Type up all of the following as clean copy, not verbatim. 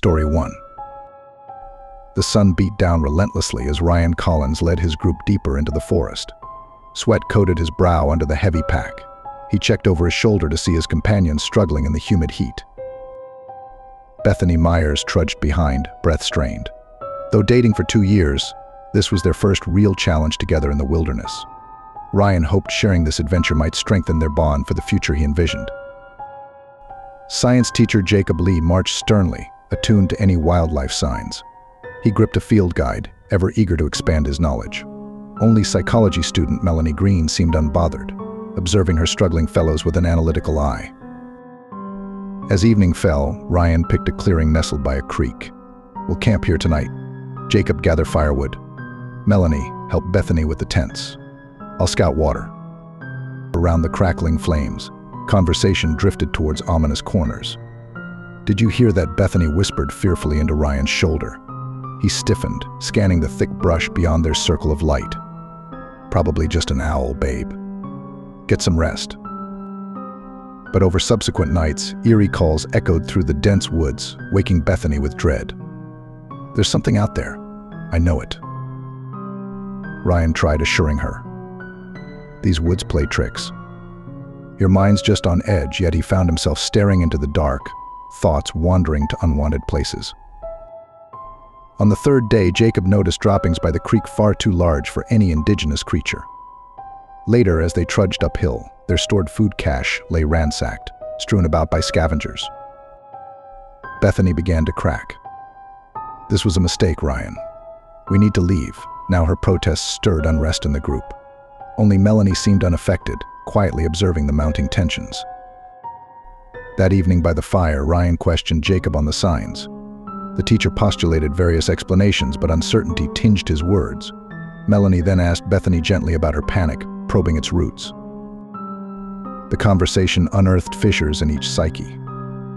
Story 1. The sun beat down relentlessly as Ryan Collins led his group deeper into the forest. Sweat coated his brow under the heavy pack. He checked over his shoulder to see his companions struggling in the humid heat. Bethany Myers trudged behind, breath strained. Though dating for 2 years, this was their first real challenge together in the wilderness. Ryan hoped sharing this adventure might strengthen their bond for the future he envisioned. Science teacher Jacob Lee marched sternly, attuned to any wildlife signs. He gripped a field guide, ever eager to expand his knowledge. Only psychology student Melanie Green seemed unbothered, observing her struggling fellows with an analytical eye. As evening fell, Ryan picked a clearing nestled by a creek. "We'll camp here tonight." Jacob gathered firewood. Melanie helped Bethany with the tents. "I'll scout water." Around the crackling flames, conversation drifted towards ominous corners. "Did you hear that?" Bethany whispered fearfully into Ryan's shoulder. He stiffened, scanning the thick brush beyond their circle of light. "Probably just an owl, babe. Get some rest." But over subsequent nights, eerie calls echoed through the dense woods, waking Bethany with dread. "There's something out there. I know it." Ryan tried assuring her. "These woods play tricks. Your mind's just on edge," yet he found himself staring into the dark, thoughts wandering to unwanted places. On the third day, Jacob noticed droppings by the creek far too large for any indigenous creature. Later, as they trudged uphill, their stored food cache lay ransacked, strewn about by scavengers. Bethany began to crack. "This was a mistake, Ryan. We need to leave." Now her protests stirred unrest in the group. Only Melanie seemed unaffected, quietly observing the mounting tensions. That evening by the fire, Ryan questioned Jacob on the signs. The teacher postulated various explanations, but uncertainty tinged his words. Melanie then asked Bethany gently about her panic, probing its roots. The conversation unearthed fissures in each psyche.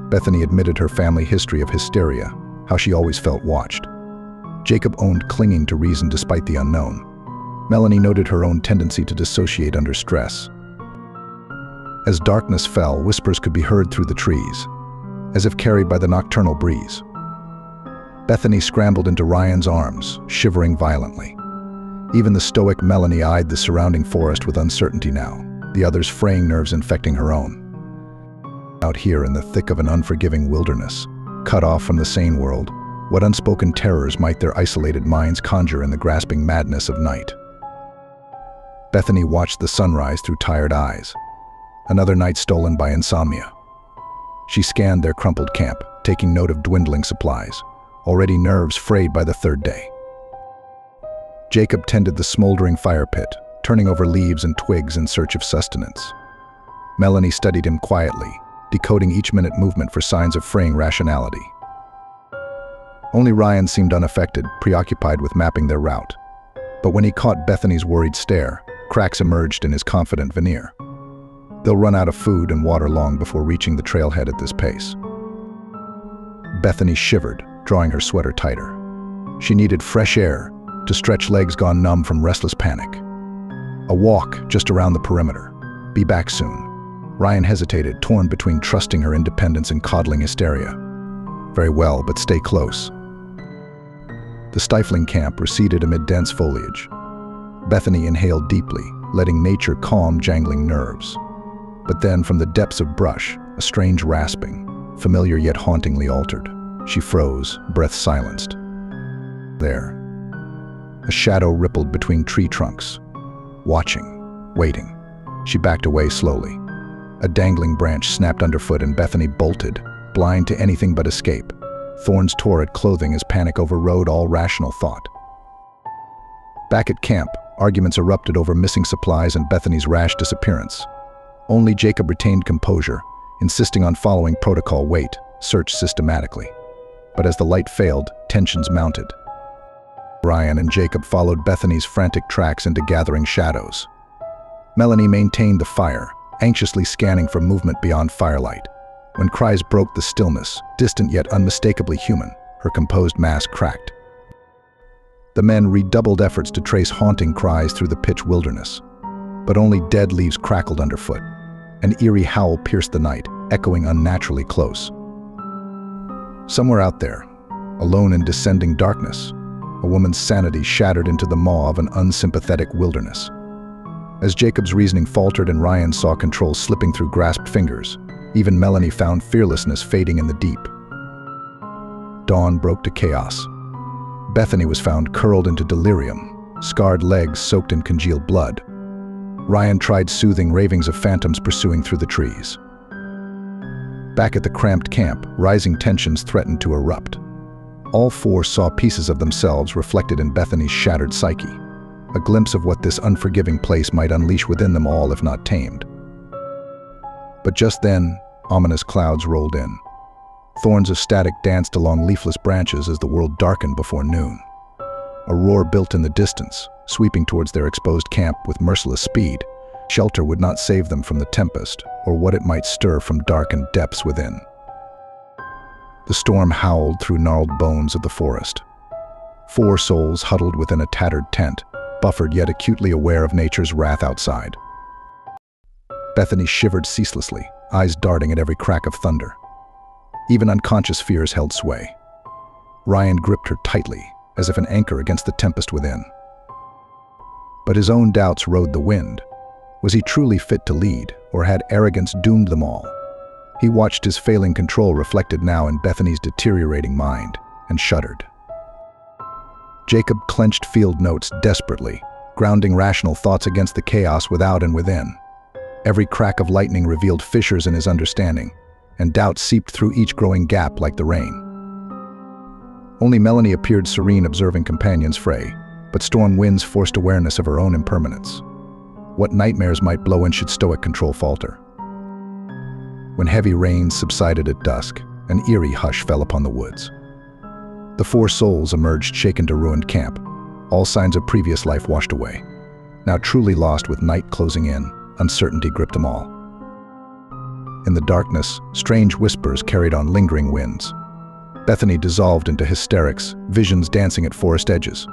Bethany admitted her family history of hysteria, how she always felt watched. Jacob owned clinging to reason despite the unknown. Melanie noted her own tendency to dissociate under stress. As darkness fell, whispers could be heard through the trees, as if carried by the nocturnal breeze. Bethany scrambled into Ryan's arms, shivering violently. Even the stoic Melanie eyed the surrounding forest with uncertainty now, the other's fraying nerves infecting her own. Out here in the thick of an unforgiving wilderness, cut off from the sane world, what unspoken terrors might their isolated minds conjure in the grasping madness of night? Bethany watched the sunrise through tired eyes. Another night stolen by insomnia. She scanned their crumpled camp, taking note of dwindling supplies, already nerves frayed by the third day. Jacob tended the smoldering fire pit, turning over leaves and twigs in search of sustenance. Melanie studied him quietly, decoding each minute movement for signs of fraying rationality. Only Ryan seemed unaffected, preoccupied with mapping their route. But when he caught Bethany's worried stare, cracks emerged in his confident veneer. "They'll run out of food and water long before reaching the trailhead at this pace." Bethany shivered, drawing her sweater tighter. She needed fresh air to stretch legs gone numb from restless panic. A walk just around the perimeter. Be back soon. Ryan hesitated, torn between trusting her independence and coddling hysteria. "Very well, but stay close." The stifling camp receded amid dense foliage. Bethany inhaled deeply, letting nature calm jangling nerves. But then, from the depths of brush, a strange rasping, familiar yet hauntingly altered. She froze, breath silenced. There. A shadow rippled between tree trunks. Watching, waiting. She backed away slowly. A dangling branch snapped underfoot and Bethany bolted, blind to anything but escape. Thorns tore at clothing as panic overrode all rational thought. Back at camp, arguments erupted over missing supplies and Bethany's rash disappearance. Only Jacob retained composure, insisting on following protocol: wait, search systematically. But as the light failed, tensions mounted. Ryan and Jacob followed Bethany's frantic tracks into gathering shadows. Melanie maintained the fire, anxiously scanning for movement beyond firelight. When cries broke the stillness, distant yet unmistakably human, her composed mask cracked. The men redoubled efforts to trace haunting cries through the pitch wilderness. But only dead leaves crackled underfoot. An eerie howl pierced the night, echoing unnaturally close. Somewhere out there, alone in descending darkness, a woman's sanity shattered into the maw of an unsympathetic wilderness. As Jacob's reasoning faltered and Ryan saw control slipping through grasped fingers, even Melanie found fearlessness fading in the deep. Dawn broke to chaos. Bethany was found curled into delirium, scarred legs soaked in congealed blood. Ryan tried soothing ravings of phantoms pursuing through the trees. Back at the cramped camp, rising tensions threatened to erupt. All four saw pieces of themselves reflected in Bethany's shattered psyche, a glimpse of what this unforgiving place might unleash within them all if not tamed. But just then, ominous clouds rolled in. Thorns of static danced along leafless branches as the world darkened before noon. A roar built in the distance, sweeping towards their exposed camp with merciless speed. Shelter would not save them from the tempest or what it might stir from darkened depths within. The storm howled through gnarled bones of the forest. Four souls huddled within a tattered tent, buffered yet acutely aware of nature's wrath outside. Bethany shivered ceaselessly, eyes darting at every crack of thunder. Even unconscious fears held sway. Ryan gripped her tightly, as if an anchor against the tempest within. But his own doubts rode the wind. Was he truly fit to lead, or had arrogance doomed them all? He watched his failing control reflected now in Bethany's deteriorating mind, and shuddered. Jacob clenched field notes desperately, grounding rational thoughts against the chaos without and within. Every crack of lightning revealed fissures in his understanding, and doubt seeped through each growing gap like the rain. Only Melanie appeared serene, observing companions fray, but storm winds forced awareness of her own impermanence. What nightmares might blow in should stoic control falter? When heavy rains subsided at dusk, an eerie hush fell upon the woods. The four souls emerged shaken to ruined camp, all signs of previous life washed away. Now truly lost with night closing in, uncertainty gripped them all. In the darkness, strange whispers carried on lingering winds. Bethany dissolved into hysterics, visions dancing at forest edges.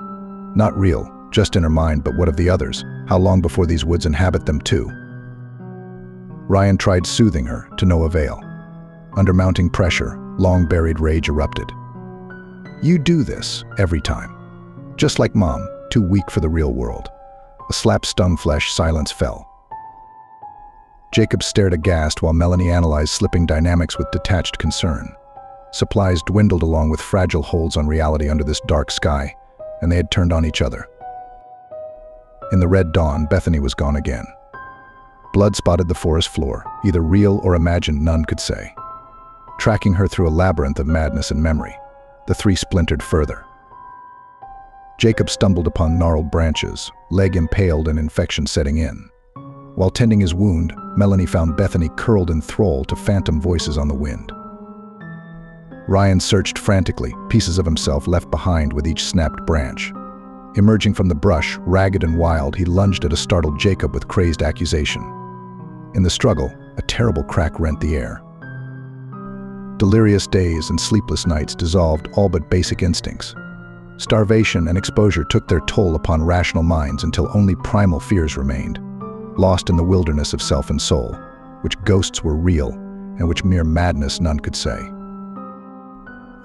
Not real, just in her mind, but what of the others? How long before these woods inhabit them too? Ryan tried soothing her, to no avail. Under mounting pressure, long-buried rage erupted. You do this, every time. Just like Mom, too weak for the real world. A slap stung flesh, silence fell. Jacob stared aghast while Melanie analyzed slipping dynamics with detached concern. Supplies dwindled along with fragile holds on reality under this dark sky, and they had turned on each other. In the red dawn, Bethany was gone again. Blood spotted the forest floor, either real or imagined, none could say. Tracking her through a labyrinth of madness and memory, the three splintered further. Jacob stumbled upon gnarled branches, leg impaled and infection setting in. While tending his wound, Melanie found Bethany curled in thrall to phantom voices on the wind. Ryan searched frantically, pieces of himself left behind with each snapped branch. Emerging from the brush, ragged and wild, he lunged at a startled Jacob with crazed accusation. In the struggle, a terrible crack rent the air. Delirious days and sleepless nights dissolved all but basic instincts. Starvation and exposure took their toll upon rational minds until only primal fears remained, lost in the wilderness of self and soul, which ghosts were real and which mere madness none could say.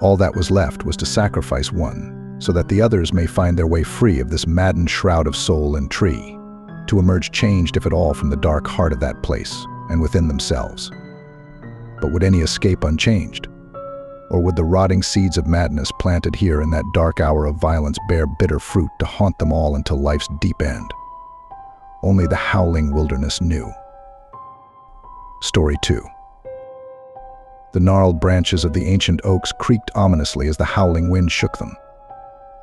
All that was left was to sacrifice one, so that the others may find their way free of this maddened shroud of soul and tree, to emerge changed if at all from the dark heart of that place and within themselves. But would any escape unchanged? Or would the rotting seeds of madness planted here in that dark hour of violence bear bitter fruit to haunt them all until life's deep end? Only the howling wilderness knew. Story 2. The gnarled branches of the ancient oaks creaked ominously as the howling wind shook them.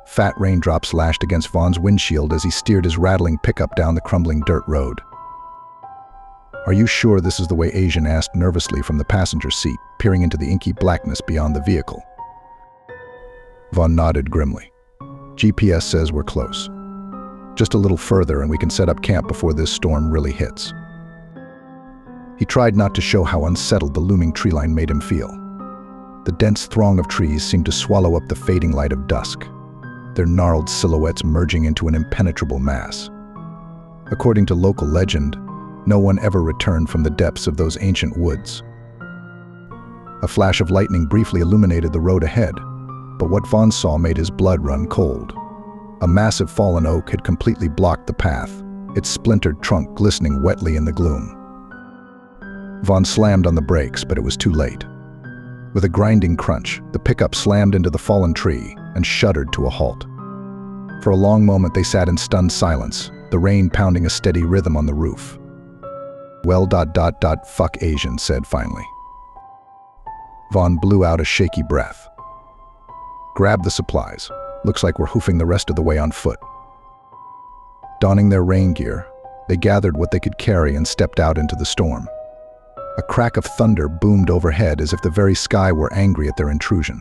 Fat raindrops lashed against Vaughn's windshield as he steered his rattling pickup down the crumbling dirt road. "Are you sure this is the way?" Asian asked nervously from the passenger seat, peering into the inky blackness beyond the vehicle. Vaughn nodded grimly. "GPS says we're close. Just a little further and we can set up camp before this storm really hits." He tried not to show how unsettled the looming tree line made him feel. The dense throng of trees seemed to swallow up the fading light of dusk, their gnarled silhouettes merging into an impenetrable mass. According to local legend, no one ever returned from the depths of those ancient woods. A flash of lightning briefly illuminated the road ahead, But what Vaughn saw made his blood run cold. A massive fallen oak had completely blocked the path, its splintered trunk glistening wetly in the gloom. Vaughn slammed on the brakes, but it was too late. With a grinding crunch, the pickup slammed into the fallen tree and shuddered to a halt. For a long moment they sat in stunned silence, the rain pounding a steady rhythm on the roof. "Well, fuck Asian," said finally. Vaughn blew out a shaky breath. "Grab the supplies. Looks like we're hoofing the rest of the way on foot." Donning their rain gear, they gathered what they could carry and stepped out into the storm. A crack of thunder boomed overhead as if the very sky were angry at their intrusion.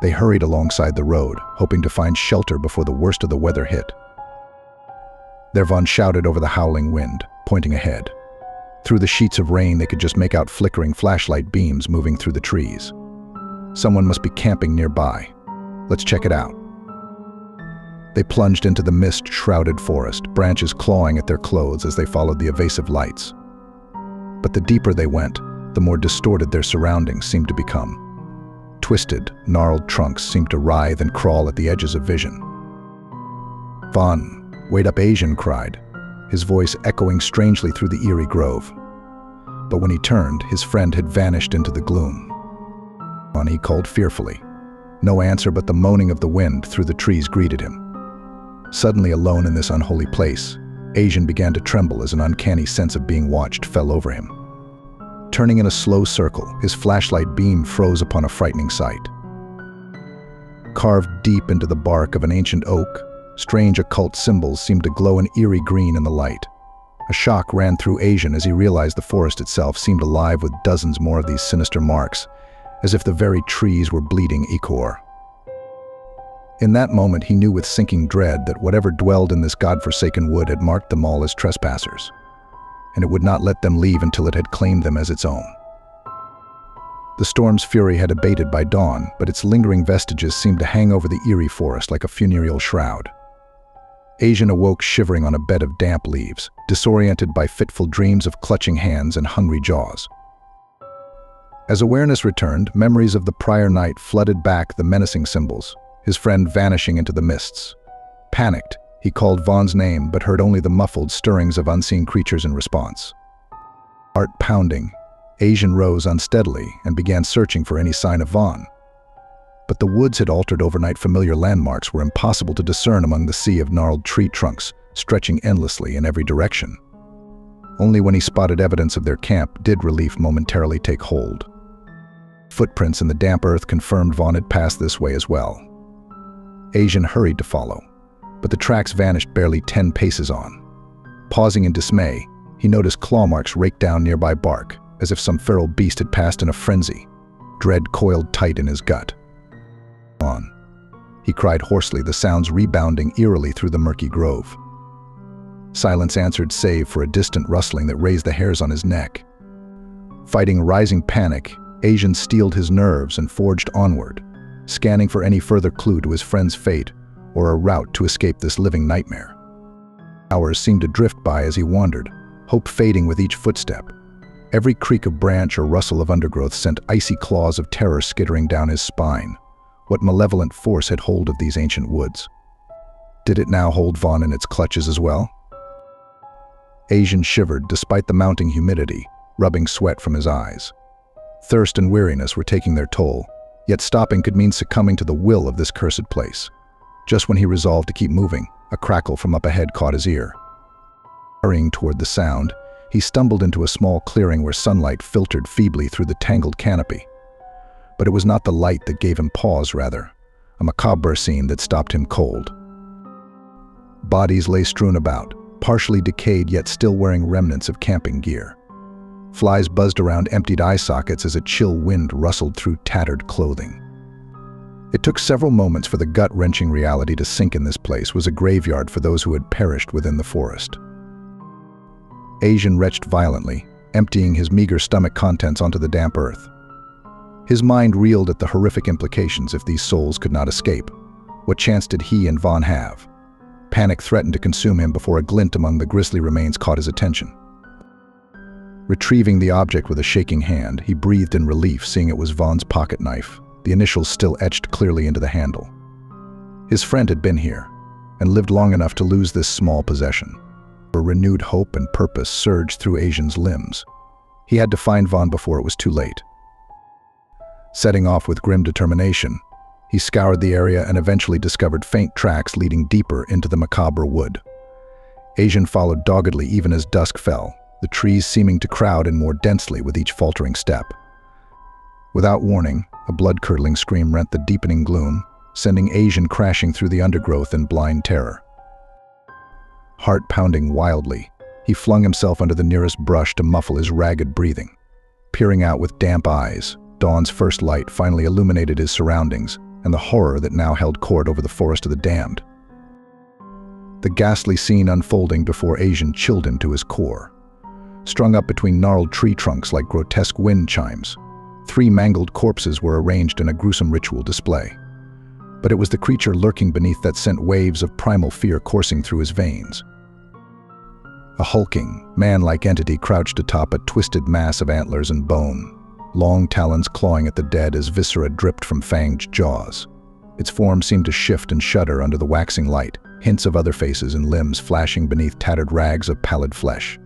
They hurried alongside the road, hoping to find shelter before the worst of the weather hit. There Vaughn shouted over the howling wind, pointing ahead. Through the sheets of rain they could just make out flickering flashlight beams moving through the trees. Someone must be camping nearby. Let's check it out. They plunged into the mist-shrouded forest, branches clawing at their clothes as they followed the evasive lights. But the deeper they went, the more distorted their surroundings seemed to become. Twisted, gnarled trunks seemed to writhe and crawl at the edges of vision. "Vaughn, wait up," Asian cried, his voice echoing strangely through the eerie grove. But when he turned, his friend had vanished into the gloom. "Vaughn," he called fearfully. No answer but the moaning of the wind through the trees greeted him. Suddenly alone in this unholy place, Asian began to tremble as an uncanny sense of being watched fell over him. Turning in a slow circle, his flashlight beam froze upon a frightening sight. Carved deep into the bark of an ancient oak, strange occult symbols seemed to glow an eerie green in the light. A shock ran through Asian as he realized the forest itself seemed alive with dozens more of these sinister marks, as if the very trees were bleeding ichor. In that moment he knew with sinking dread that whatever dwelled in this godforsaken wood had marked them all as trespassers, and it would not let them leave until it had claimed them as its own. The storm's fury had abated by dawn, but its lingering vestiges seemed to hang over the eerie forest like a funereal shroud. Asian awoke shivering on a bed of damp leaves, disoriented by fitful dreams of clutching hands and hungry jaws. As awareness returned, memories of the prior night flooded back the menacing symbols, his friend vanishing into the mists. Panicked, he called Vaughn's name but heard only the muffled stirrings of unseen creatures in response. Heart pounding, Asian rose unsteadily and began searching for any sign of Vaughn. But the woods had altered overnight. Familiar landmarks were impossible to discern among the sea of gnarled tree trunks stretching endlessly in every direction. Only when he spotted evidence of their camp did relief momentarily take hold. Footprints in the damp earth confirmed Vaughn had passed this way as well. Asian hurried to follow, but the tracks vanished barely 10 paces on. Pausing in dismay, he noticed claw marks raked down nearby bark, as if some feral beast had passed in a frenzy. Dread coiled tight in his gut. "On," he cried hoarsely, the sounds rebounding eerily through the murky grove. Silence answered save for a distant rustling that raised the hairs on his neck. Fighting rising panic, Asian steeled his nerves and forged onward, scanning for any further clue to his friend's fate or a route to escape this living nightmare. Hours seemed to drift by as he wandered, hope fading with each footstep. Every creak of branch or rustle of undergrowth sent icy claws of terror skittering down his spine. What malevolent force had hold of these ancient woods? Did it now hold Vaughn in its clutches as well? Asian shivered despite the mounting humidity, rubbing sweat from his eyes. Thirst and weariness were taking their toll, yet stopping could mean succumbing to the will of this cursed place. Just when he resolved to keep moving, a crackle from up ahead caught his ear. Hurrying toward the sound, he stumbled into a small clearing where sunlight filtered feebly through the tangled canopy. But it was not the light that gave him pause, rather, a macabre scene that stopped him cold. Bodies lay strewn about, partially decayed yet still wearing remnants of camping gear. Flies buzzed around emptied eye sockets as a chill wind rustled through tattered clothing. It took several moments for the gut-wrenching reality to sink in. This place was a graveyard for those who had perished within the forest. Asian retched violently, emptying his meager stomach contents onto the damp earth. His mind reeled at the horrific implications if these souls could not escape. What chance did he and Vaughn have? Panic threatened to consume him before a glint among the grisly remains caught his attention. Retrieving the object with a shaking hand, he breathed in relief, seeing it was Vaughn's pocket knife. the initials still etched clearly into the handle. His friend had been here, and lived long enough to lose this small possession. A renewed hope and purpose surged through Asian's limbs. He had to find Vaughn before it was too late. Setting off with grim determination, he scoured the area and eventually discovered faint tracks leading deeper into the macabre wood. Asian followed doggedly even as dusk fell, the trees seeming to crowd in more densely with each faltering step. Without warning, a blood-curdling scream rent the deepening gloom, sending Asian crashing through the undergrowth in blind terror. Heart pounding wildly, he flung himself under the nearest brush to muffle his ragged breathing. Peering out with damp eyes, dawn's first light finally illuminated his surroundings and the horror that now held court over the forest of the damned. The ghastly scene unfolding before Asian chilled him to his core. Strung up between gnarled tree trunks like grotesque wind chimes, 3 mangled corpses were arranged in a gruesome ritual display. But it was the creature lurking beneath that sent waves of primal fear coursing through his veins. A hulking, man-like entity crouched atop a twisted mass of antlers and bone, long talons clawing at the dead as viscera dripped from fanged jaws. Its form seemed to shift and shudder under the waxing light, hints of other faces and limbs flashing beneath tattered rags of pallid flesh.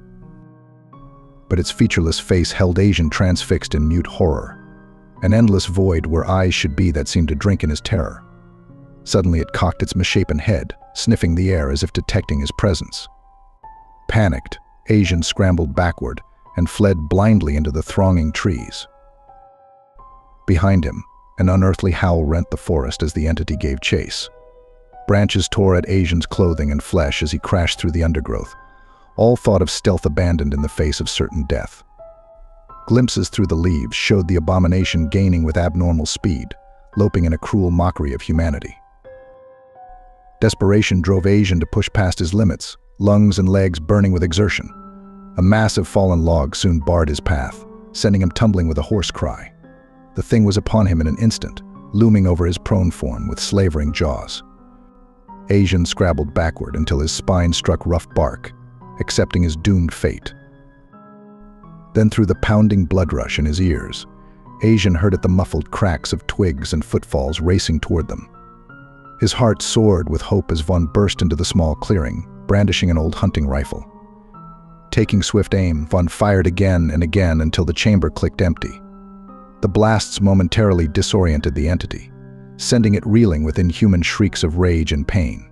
But its featureless face held Asian transfixed in mute horror, an endless void where eyes should be that seemed to drink in his terror. Suddenly it cocked its misshapen head, sniffing the air as if detecting his presence. Panicked, Asian scrambled backward and fled blindly into the thronging trees. Behind him, an unearthly howl rent the forest as the entity gave chase. Branches tore at Asian's clothing and flesh as he crashed through the undergrowth, all thought of stealth abandoned in the face of certain death. Glimpses through the leaves showed the abomination gaining with abnormal speed, loping in a cruel mockery of humanity. Desperation drove Asian to push past his limits, lungs and legs burning with exertion. A massive fallen log soon barred his path, sending him tumbling with a hoarse cry. The thing was upon him in an instant, looming over his prone form with slavering jaws. Asian scrabbled backward until his spine struck rough bark, accepting his doomed fate. Then through the pounding blood rush in his ears, Asian heard at the muffled cracks of twigs and footfalls racing toward them. His heart soared with hope as Vaughn burst into the small clearing, brandishing an old hunting rifle. Taking swift aim, Vaughn fired again and again until the chamber clicked empty. The blasts momentarily disoriented the entity, sending it reeling with inhuman shrieks of rage and pain.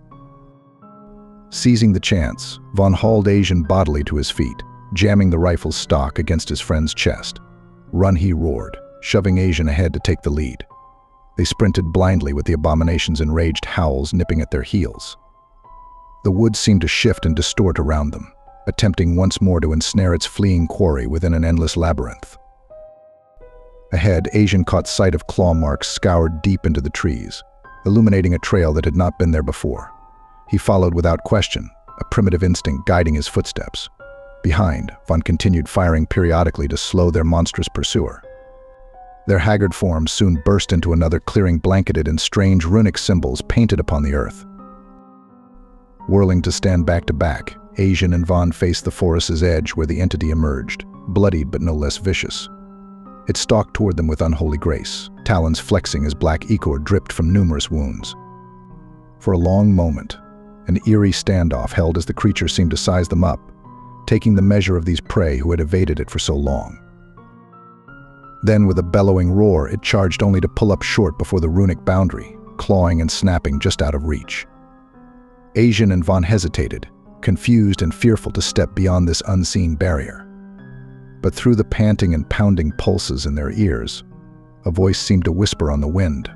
Seizing the chance, Vaughn hauled Asian bodily to his feet, jamming the rifle's stock against his friend's chest. "Run," he roared, shoving Asian ahead to take the lead. They sprinted blindly with the abomination's enraged howls nipping at their heels. The woods seemed to shift and distort around them, attempting once more to ensnare its fleeing quarry within an endless labyrinth. Ahead, Asian caught sight of claw marks scoured deep into the trees, illuminating a trail that had not been there before. He followed without question, a primitive instinct guiding his footsteps. Behind, Vaughn continued firing periodically to slow their monstrous pursuer. Their haggard forms soon burst into another clearing blanketed in strange runic symbols painted upon the earth. Whirling to stand back to back, Asian and Vaughn faced the forest's edge where the entity emerged, bloodied but no less vicious. It stalked toward them with unholy grace, talons flexing as black ichor dripped from numerous wounds. For a long moment, an eerie standoff held as the creature seemed to size them up, taking the measure of these prey who had evaded it for so long. Then, with a bellowing roar, it charged only to pull up short before the runic boundary, clawing and snapping just out of reach. Asian and Vaughn hesitated, confused and fearful to step beyond this unseen barrier. But through the panting and pounding pulses in their ears, a voice seemed to whisper on the wind.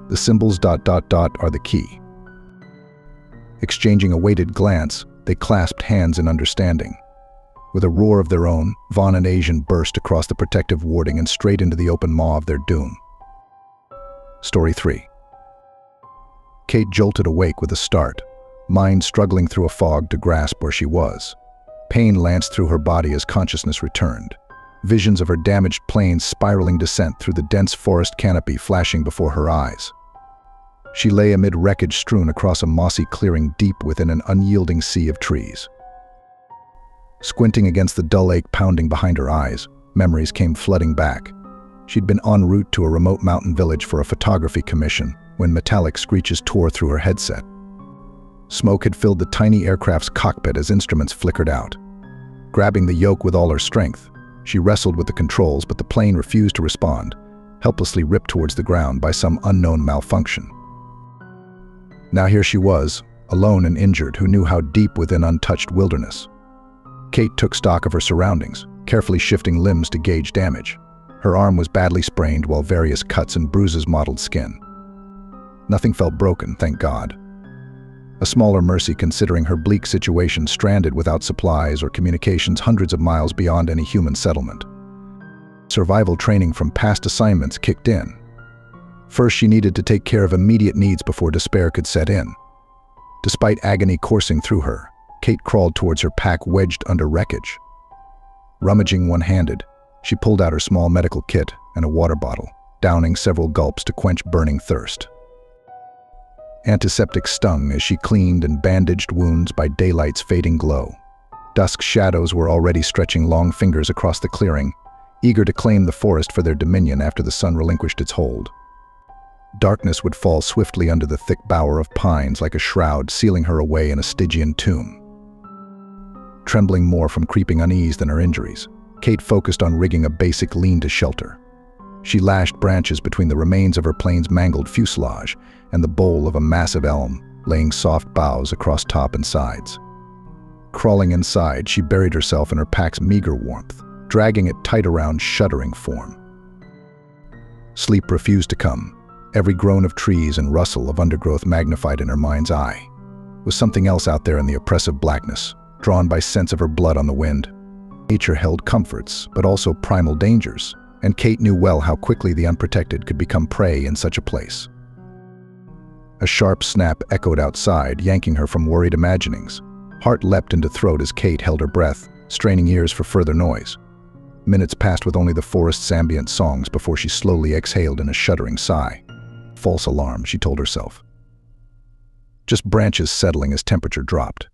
The symbols ... are the key. Exchanging a weighted glance, they clasped hands in understanding. With a roar of their own, Vaughn and Asian burst across the protective warding and straight into the open maw of their doom. Story 3. Kate jolted awake with a start, mind struggling through a fog to grasp where she was. Pain lanced through her body as consciousness returned. Visions of her damaged plane's spiraling descent through the dense forest canopy flashing before her eyes. She lay amid wreckage strewn across a mossy clearing deep within an unyielding sea of trees. Squinting against the dull ache pounding behind her eyes, memories came flooding back. She'd been en route to a remote mountain village for a photography commission when metallic screeches tore through her headset. Smoke had filled the tiny aircraft's cockpit as instruments flickered out. Grabbing the yoke with all her strength, she wrestled with the controls, but the plane refused to respond, helplessly ripped towards the ground by some unknown malfunction. Now here she was, alone and injured, who knew how deep within untouched wilderness. Kate took stock of her surroundings, carefully shifting limbs to gauge damage. Her arm was badly sprained, while various cuts and bruises mottled skin. Nothing felt broken, thank God. A smaller mercy considering her bleak situation, stranded without supplies or communications hundreds of miles beyond any human settlement. Survival training from past assignments kicked in. First, she needed to take care of immediate needs before despair could set in. Despite agony coursing through her, Kate crawled towards her pack wedged under wreckage. Rummaging one-handed, she pulled out her small medical kit and a water bottle, downing several gulps to quench burning thirst. Antiseptic stung as she cleaned and bandaged wounds by daylight's fading glow. Dusk shadows were already stretching long fingers across the clearing, eager to claim the forest for their dominion after the sun relinquished its hold. Darkness would fall swiftly under the thick bower of pines like a shroud, sealing her away in a Stygian tomb. Trembling more from creeping unease than her injuries, Kate focused on rigging a basic lean-to shelter. She lashed branches between the remains of her plane's mangled fuselage and the bole of a massive elm, laying soft boughs across top and sides. Crawling inside, she buried herself in her pack's meager warmth, dragging it tight around shuddering form. Sleep refused to come. Every groan of trees and rustle of undergrowth magnified in her mind's eye. Was something else out there in the oppressive blackness, drawn by scents of her blood on the wind. Nature held comforts, but also primal dangers, and Kate knew well how quickly the unprotected could become prey in such a place. A sharp snap echoed outside, yanking her from worried imaginings. Heart leapt into throat as Kate held her breath, straining ears for further noise. Minutes passed with only the forest's ambient songs before she slowly exhaled in a shuddering sigh. False alarm, she told herself. Just branches settling as temperature dropped.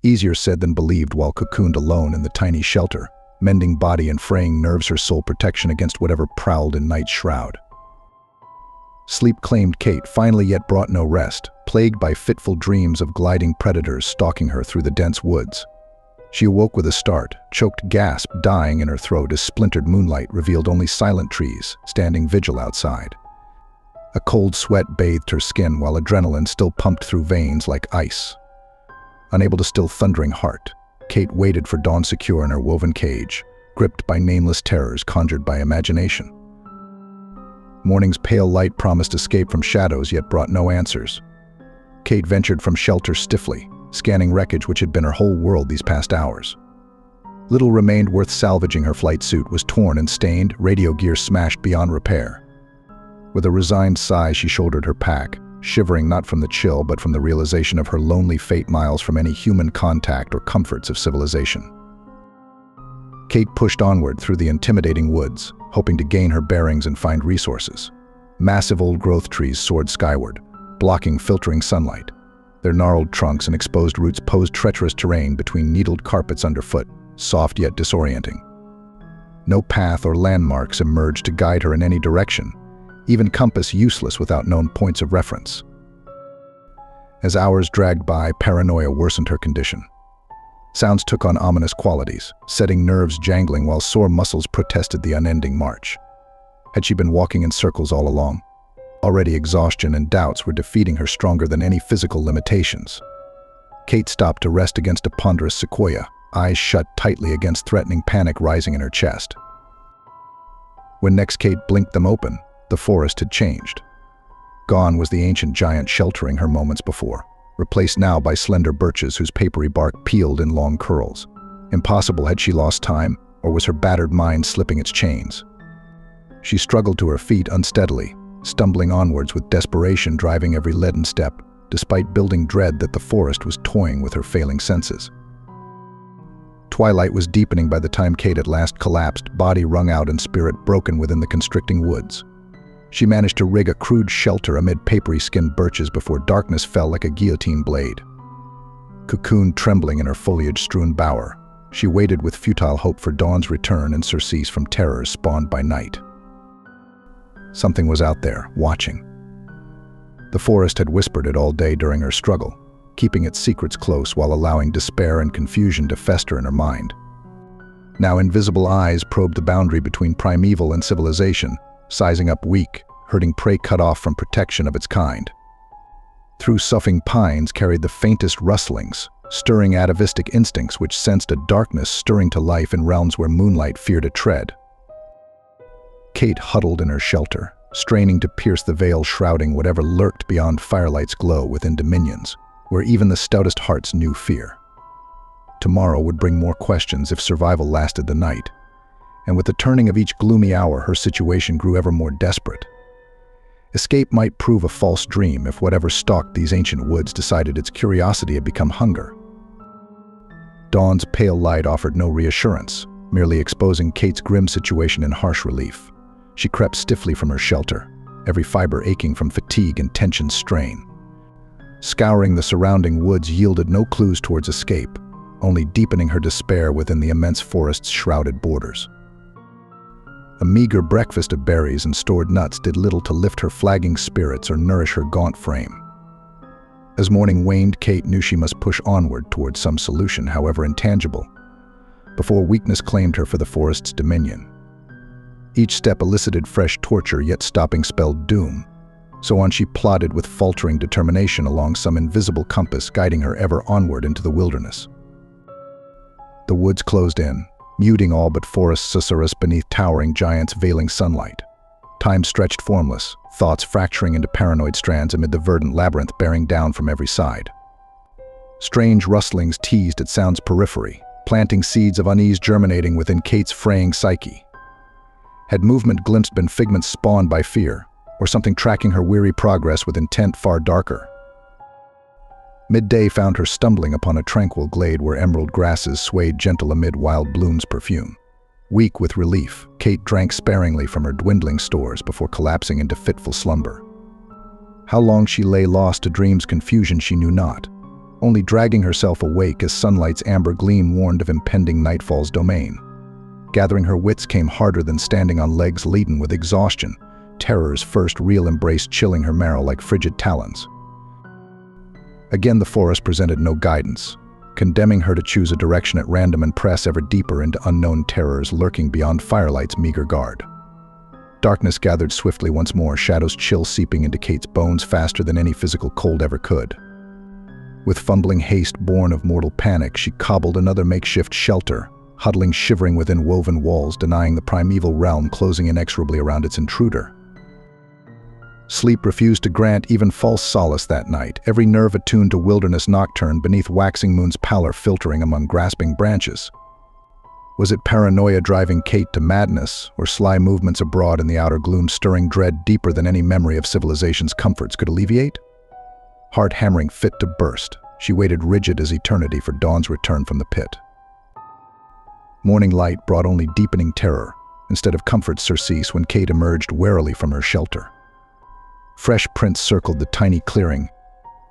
Easier said than believed while cocooned alone in the tiny shelter, mending body and fraying nerves, her sole protection against whatever prowled in night's shroud. Sleep claimed Kate, finally, yet brought no rest, plagued by fitful dreams of gliding predators stalking her through the dense woods. She awoke with a start, choked gasp dying in her throat as splintered moonlight revealed only silent trees standing vigil outside. A cold sweat bathed her skin while adrenaline still pumped through veins like ice. Unable to still thundering heart, Kate waited for dawn, secure in her woven cage, gripped by nameless terrors conjured by imagination. Morning's pale light promised escape from shadows, yet brought no answers. Kate ventured from shelter stiffly, scanning wreckage which had been her whole world these past hours. Little remained worth salvaging. Her flight suit was torn and stained, radio gear smashed beyond repair. With a resigned sigh, she shouldered her pack, shivering not from the chill but from the realization of her lonely fate miles from any human contact or comforts of civilization. Kate pushed onward through the intimidating woods, hoping to gain her bearings and find resources. Massive old-growth trees soared skyward, blocking filtering sunlight. Their gnarled trunks and exposed roots posed treacherous terrain between needled carpets underfoot, soft yet disorienting. No path or landmarks emerged to guide her in any direction, even compass useless without known points of reference. As hours dragged by, paranoia worsened her condition. Sounds took on ominous qualities, setting nerves jangling while sore muscles protested the unending march. Had she been walking in circles all along? Already exhaustion and doubts were defeating her stronger than any physical limitations. Kate stopped to rest against a ponderous sequoia, eyes shut tightly against threatening panic rising in her chest. When next Kate blinked them open, the forest had changed. Gone was the ancient giant sheltering her moments before, replaced now by slender birches whose papery bark peeled in long curls. Impossible. Had she lost time, or was her battered mind slipping its chains? She struggled to her feet unsteadily, stumbling onwards with desperation driving every leaden step, despite building dread that the forest was toying with her failing senses. Twilight was deepening by the time Kate at last collapsed, body wrung out and spirit broken within the constricting woods. She managed to rig a crude shelter amid papery-skinned birches before darkness fell like a guillotine blade. Cocooned trembling in her foliage-strewn bower, she waited with futile hope for dawn's return and surcease from terrors spawned by night. Something was out there, watching. The forest had whispered it all day during her struggle, keeping its secrets close while allowing despair and confusion to fester in her mind. Now invisible eyes probed the boundary between primeval and civilization, sizing up weak, herding prey cut off from protection of its kind. Through soughing pines carried the faintest rustlings, stirring atavistic instincts which sensed a darkness stirring to life in realms where moonlight feared to tread. Kate huddled in her shelter, straining to pierce the veil shrouding whatever lurked beyond firelight's glow within dominions, where even the stoutest hearts knew fear. Tomorrow would bring more questions if survival lasted the night, and with the turning of each gloomy hour, her situation grew ever more desperate. Escape might prove a false dream if whatever stalked these ancient woods decided its curiosity had become hunger. Dawn's pale light offered no reassurance, merely exposing Kate's grim situation in harsh relief. She crept stiffly from her shelter, every fiber aching from fatigue and tension's strain. Scouring the surrounding woods yielded no clues towards escape, only deepening her despair within the immense forest's shrouded borders. A meager breakfast of berries and stored nuts did little to lift her flagging spirits or nourish her gaunt frame. As morning waned, Kate knew she must push onward towards some solution, however intangible, before weakness claimed her for the forest's dominion. Each step elicited fresh torture, yet stopping spelled doom, so on she plodded with faltering determination along some invisible compass guiding her ever onward into the wilderness. The woods closed in, muting all but forest susurrus beneath towering giants veiling sunlight. Time stretched formless, thoughts fracturing into paranoid strands amid the verdant labyrinth bearing down from every side. Strange rustlings teased at sound's periphery, planting seeds of unease germinating within Kate's fraying psyche. Had movement glimpsed been figments spawned by fear, or something tracking her weary progress with intent far darker? Midday found her stumbling upon a tranquil glade where emerald grasses swayed gentle amid wild bloom's perfume. Weak with relief, Kate drank sparingly from her dwindling stores before collapsing into fitful slumber. How long she lay lost to dream's confusion she knew not, only dragging herself awake as sunlight's amber gleam warned of impending nightfall's domain. Gathering her wits came harder than standing on legs laden with exhaustion, terror's first real embrace chilling her marrow like frigid talons. Again the forest presented no guidance, condemning her to choose a direction at random and press ever deeper into unknown terrors lurking beyond firelight's meager guard. Darkness gathered swiftly once more, shadows chill seeping into Kate's bones faster than any physical cold ever could. With fumbling haste born of mortal panic, she cobbled another makeshift shelter, huddling shivering within woven walls, denying the primeval realm closing inexorably around its intruder. Sleep refused to grant even false solace that night, every nerve attuned to wilderness nocturne beneath waxing moon's pallor filtering among grasping branches. Was it paranoia driving Kate to madness, or sly movements abroad in the outer gloom stirring dread deeper than any memory of civilization's comforts could alleviate? Heart hammering fit to burst, she waited rigid as eternity for dawn's return from the pit. Morning light brought only deepening terror, instead of comfort surcease when Kate emerged warily from her shelter. Fresh prints circled the tiny clearing,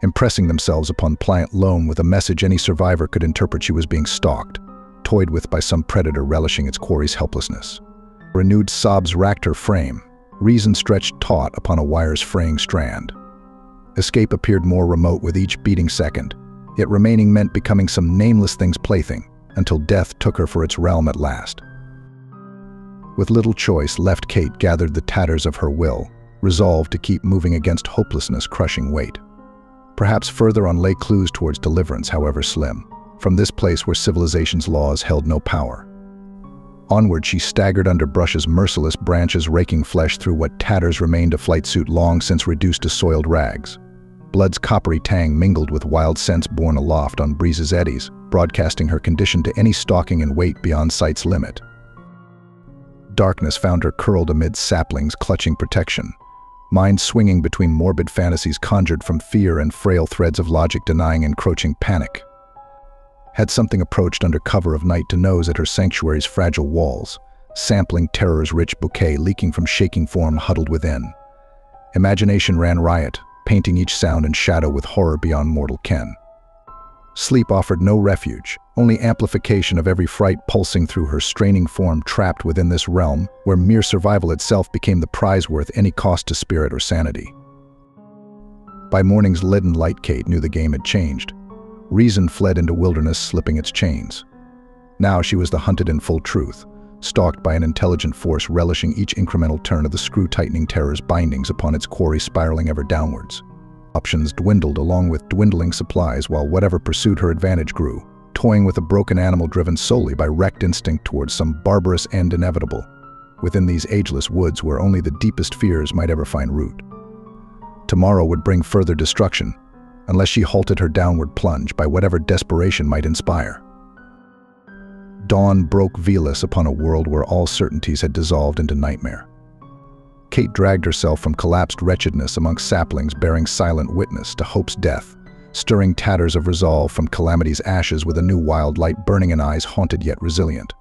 impressing themselves upon pliant loam with a message any survivor could interpret she was being stalked, toyed with by some predator relishing its quarry's helplessness. Renewed sobs racked her frame, reason stretched taut upon a wire's fraying strand. Escape appeared more remote with each beating second, yet remaining meant becoming some nameless thing's plaything, until death took her for its realm at last. With little choice left, Kate gathered the tatters of her will, resolved to keep moving against hopelessness' crushing weight. Perhaps further on lay clues towards deliverance, however slim, from this place where civilization's laws held no power. Onward she staggered under brush's merciless branches, raking flesh through what tatters remained a flight suit long since reduced to soiled rags. Blood's coppery tang mingled with wild scents borne aloft on breeze's eddies, broadcasting her condition to any stalking in weight beyond sight's limit. Darkness found her curled amid saplings clutching protection, mind swinging between morbid fantasies conjured from fear and frail threads of logic denying encroaching panic. Had something approached under cover of night to nose at her sanctuary's fragile walls, sampling terror's rich bouquet leaking from shaking form huddled within. Imagination ran riot, painting each sound and shadow with horror beyond mortal ken. Sleep offered no refuge, only amplification of every fright pulsing through her straining form trapped within this realm where mere survival itself became the prize worth any cost to spirit or sanity. By morning's leaden light, Kate knew the game had changed. Reason fled into wilderness, slipping its chains. Now she was the hunted in full truth, stalked by an intelligent force relishing each incremental turn of the screw-tightening terror's bindings upon its quarry spiraling ever downwards. Options dwindled along with dwindling supplies while whatever pursued her advantage grew, toying with a broken animal driven solely by wrecked instinct towards some barbarous end inevitable, within these ageless woods where only the deepest fears might ever find root. Tomorrow would bring further destruction, unless she halted her downward plunge by whatever desperation might inspire. Dawn broke V-less upon a world where all certainties had dissolved into nightmare. Kate dragged herself from collapsed wretchedness amongst saplings bearing silent witness to hope's death, stirring tatters of resolve from calamity's ashes with a new wild light burning in eyes haunted yet resilient.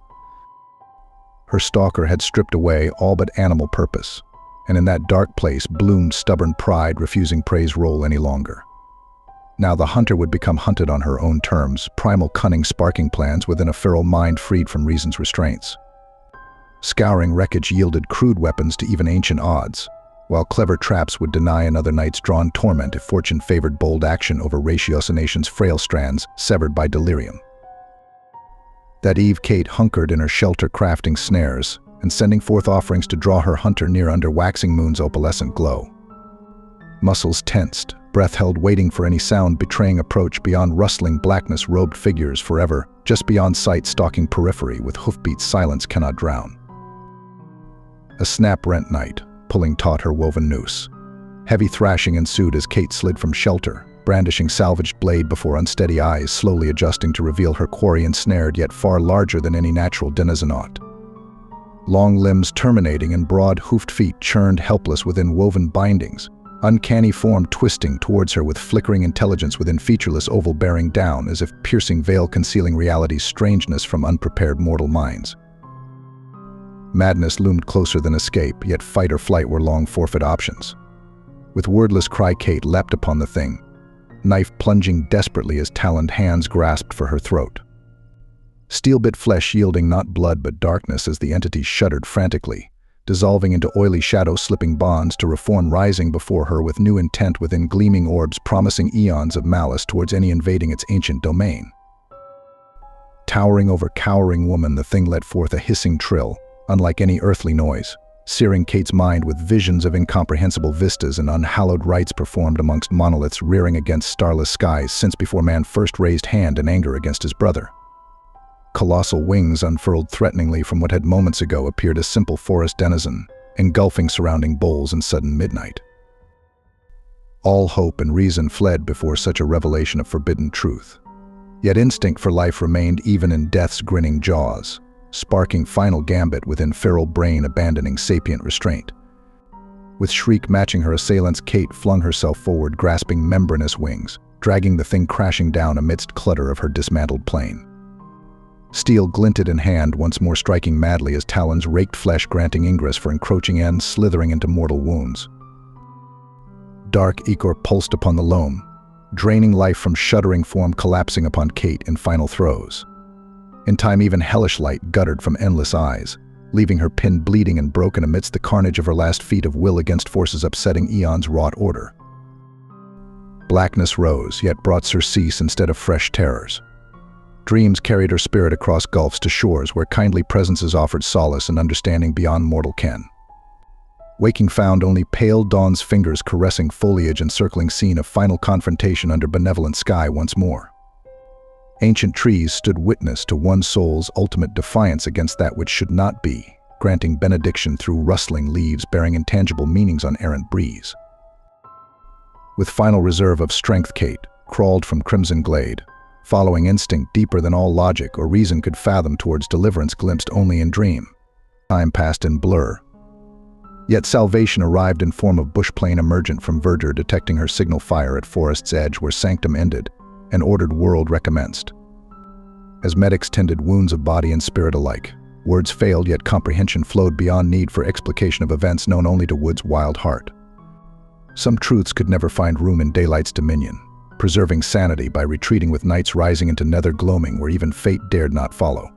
Her stalker had stripped away all but animal purpose, and in that dark place bloomed stubborn pride refusing prey's role any longer. Now the hunter would become hunted on her own terms, primal cunning sparking plans within a feral mind freed from reason's restraints. Scouring wreckage yielded crude weapons to even ancient odds, while clever traps would deny another night's drawn torment if fortune favored bold action over ratiocination's frail strands severed by delirium. That eve, Kate hunkered in her shelter crafting snares and sending forth offerings to draw her hunter near under waxing moon's opalescent glow. Muscles tensed, breath held waiting for any sound betraying approach beyond rustling blackness robed figures forever, just beyond sight stalking periphery with hoofbeats silence cannot drown. A snap-rent night, pulling taut her woven noose. Heavy thrashing ensued as Kate slid from shelter, brandishing salvaged blade before unsteady eyes slowly adjusting to reveal her quarry ensnared yet far larger than any natural denizen ought. Long limbs terminating in broad hoofed feet churned helpless within woven bindings, uncanny form twisting towards her with flickering intelligence within featureless oval bearing down as if piercing veil concealing reality's strangeness from unprepared mortal minds. Madness loomed closer than escape, yet fight or flight were long forfeit options. With wordless cry, Kate leapt upon the thing, knife plunging desperately as taloned hands grasped for her throat. Steel-bit flesh yielding not blood but darkness as the entity shuddered frantically, dissolving into oily shadow-slipping bonds to reform rising before her with new intent within gleaming orbs promising eons of malice towards any invading its ancient domain. Towering over cowering woman, the thing let forth a hissing trill, unlike any earthly noise, searing Kate's mind with visions of incomprehensible vistas and unhallowed rites performed amongst monoliths rearing against starless skies since before man first raised hand in anger against his brother. Colossal wings unfurled threateningly from what had moments ago appeared a simple forest denizen, engulfing surrounding boles in sudden midnight. All hope and reason fled before such a revelation of forbidden truth. Yet instinct for life remained even in death's grinning jaws, sparking final gambit within feral brain abandoning sapient restraint. With shriek matching her assailants, Kate flung herself forward grasping membranous wings, dragging the thing crashing down amidst clutter of her dismantled plane. Steel glinted in hand, once more striking madly as talons raked flesh granting ingress for encroaching ends slithering into mortal wounds. Dark ichor pulsed upon the loam, draining life from shuddering form collapsing upon Kate in final throes. In time even hellish light guttered from endless eyes, leaving her pinned bleeding and broken amidst the carnage of her last feat of will against forces upsetting eons wrought order. Blackness rose, yet brought surcease instead of fresh terrors. Dreams carried her spirit across gulfs to shores where kindly presences offered solace and understanding beyond mortal ken. Waking found only pale dawn's fingers caressing foliage and circling scene of final confrontation under benevolent sky once more. Ancient trees stood witness to one soul's ultimate defiance against that which should not be, granting benediction through rustling leaves bearing intangible meanings on errant breeze. With final reserve of strength, Kate crawled from crimson glade, following instinct deeper than all logic or reason could fathom towards deliverance glimpsed only in dream. Time passed in blur. Yet salvation arrived in form of bush plane emergent from verdure detecting her signal fire at forest's edge where sanctum ended, an ordered world recommenced. As medics tended wounds of body and spirit alike, words failed yet comprehension flowed beyond need for explication of events known only to wood's wild heart. Some truths could never find room in daylight's dominion, preserving sanity by retreating with nights rising into nether gloaming where even fate dared not follow.